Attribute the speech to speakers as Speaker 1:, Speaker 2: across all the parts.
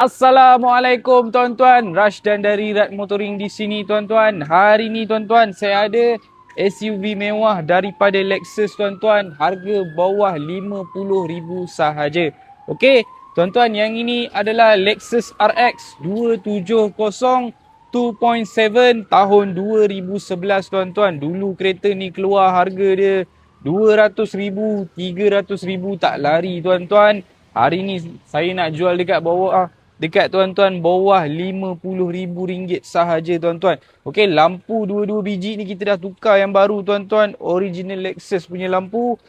Speaker 1: Assalamualaikum tuan-tuan, Rashdan dari Rad Motoring di sini tuan-tuan. Hari ni tuan-tuan saya ada SUV mewah daripada Lexus tuan-tuan. Harga bawah RM50,000 sahaja. Okey, tuan-tuan, yang ini adalah Lexus RX 270 2.7 tahun 2011 tuan-tuan. Dulu kereta ni keluar harga dia RM200,000, RM300,000 tak lari tuan-tuan. Hari ni saya nak jual dekat tuan-tuan bawah RM50,000 sahaja tuan-tuan. Okey, lampu dua-dua biji ni kita dah tukar yang baru tuan-tuan. Original Lexus punya lampu.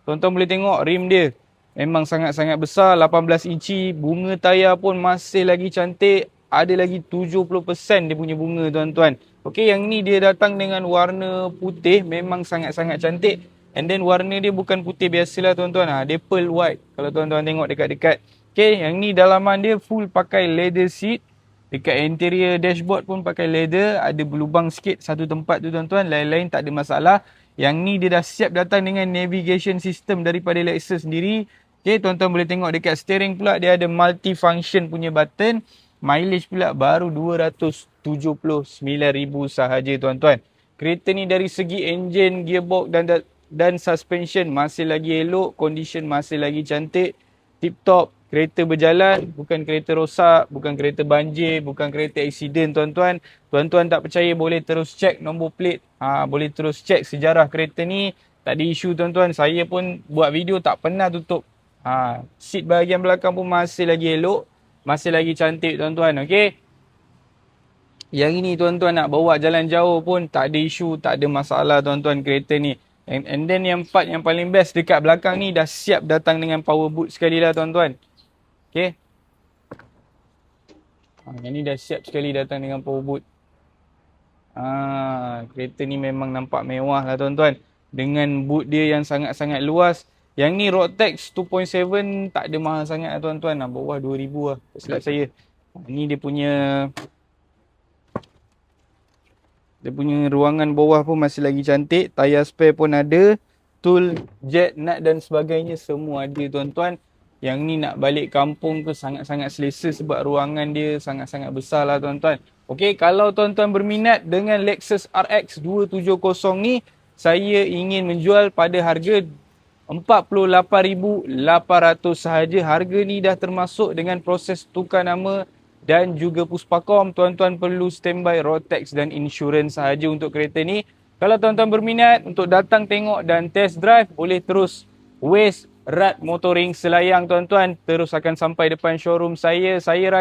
Speaker 1: Tuan-tuan boleh tengok rim dia. Memang sangat-sangat besar, 18 inci. Bunga tayar pun masih lagi cantik. Ada lagi 70% dia punya bunga tuan-tuan. Okey, yang ni dia datang dengan warna putih. Memang sangat-sangat cantik. And then warna dia bukan putih biasalah tuan-tuan. Dia pearl white. Kalau tuan-tuan tengok dekat-dekat. Okay, yang ni dalaman dia full pakai leather seat. Dekat interior dashboard pun pakai leather. Ada berlubang sikit satu tempat tu tuan-tuan. Lain-lain tak ada masalah. Yang ni dia dah siap datang dengan navigation system daripada Lexus sendiri. Okay, tuan-tuan boleh tengok dekat steering pula dia ada multi-function punya button. Mileage pula baru 279,000 sahaja tuan-tuan. Kereta ni dari segi engine, gearbox dan suspension masih lagi elok. Condition masih lagi cantik. Tip top. Kereta berjalan, bukan kereta rosak, bukan kereta banjir, bukan kereta aksiden tuan-tuan. Tuan-tuan tak percaya boleh terus cek nombor plate. Boleh terus cek sejarah kereta ni. Tak ada isu tuan-tuan. Saya pun buat video tak pernah tutup. Seat bahagian belakang pun masih lagi elok. Masih lagi cantik tuan-tuan. Okey. Yang ini tuan-tuan nak bawa jalan jauh pun tak ada isu, tak ada masalah tuan-tuan kereta ni. And then yang part yang paling best dekat belakang ni dah siap datang dengan power boot sekali lah tuan-tuan. Okay. Yang ni dah siap sekali datang dengan power boot. Kereta ni memang nampak mewah lah tuan-tuan. Dengan boot dia yang sangat-sangat luas. Yang ni road tax 2.7 tak ada mahal sangat lah tuan-tuan. Bawah 2,000 lah. Tak silap saya. Ni dia punya ruangan bawah pun masih lagi cantik. Tayar spare pun ada. Tool, jet, nut dan sebagainya semua ada tuan-tuan. Yang ni nak balik kampung tu sangat-sangat selesa sebab ruangan dia sangat-sangat besar lah tuan-tuan. Okey, kalau tuan-tuan berminat dengan Lexus RX 270 ni, saya ingin menjual pada harga RM48,800 sahaja. Harga ni dah termasuk dengan proses tukar nama dan juga puspakom. Tuan-tuan perlu standby road tax dan insurans sahaja untuk kereta ni. Kalau tuan-tuan berminat untuk datang tengok dan test drive, boleh terus Rad Motoring Selayang tuan-tuan. Terus akan sampai depan showroom saya. Saya